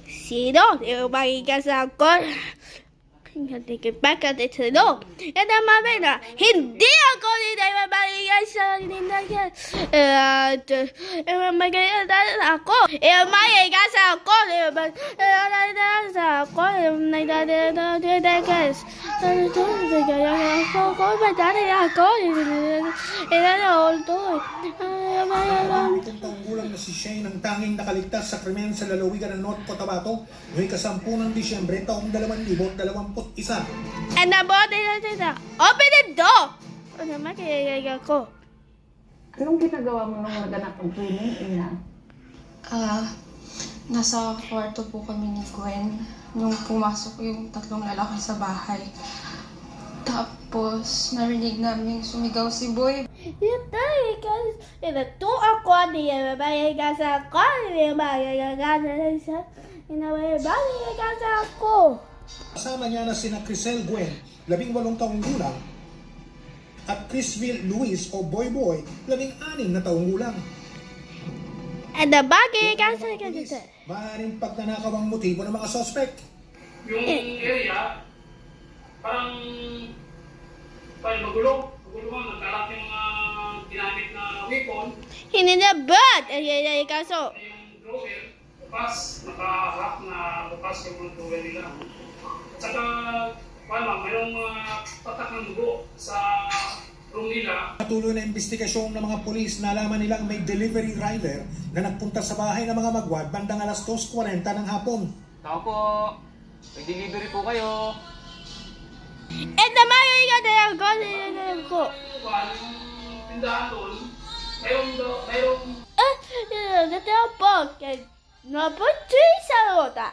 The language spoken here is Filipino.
Sino? Yung magkikasakot. Hindi kita dito. Yan ang mami na. Hindi ako hindi magkikasakot. Magkikasakot ako. Yung magkikasakot. Itong taong gulang na si Shane ang tanging nakaligtas sa krimen sa lalawigan ng North Cotabato noong 10 ng Disyembre taong 2021. And nabote na sila. Open the door! Ano naman kaya ko? Anong ginagawa mo nung naganap ang krimen, Ina? Nasa kwarto po kami ni Gwen nung pumasok yung 3 lalaki sa bahay. Tapos, narinig namin sumigaw si Boy. Ito ako, niya magkikasakot. Kasama niya na sina Crisel Gwen, 18 taong gulang, at Chrisville Luis o Boy Boy, 16 na taong gulang. And the bagay kasi Maaaring pagnanakaw ang motibo ng mga suspect. Yung area, parang magulo. Nagkalat yung mga ginamit na weapon. Hindi na bad! Ay, kaso. Yung drawer, bukas, nakahack na bukas yung mga drawer nila. At saka, mayroong mga patak ng dugo sa room nila. Patuloy na investigasyon ng mga pulis, nalaman nilang may delivery rider na nagpunta sa bahay ng mga magwad bandang alas 2:40 ng hapon. Tao po, may delivery po kayo. And the bagay ko. Yung tindahan doon, mayroong Ito po. Naputri sa lota.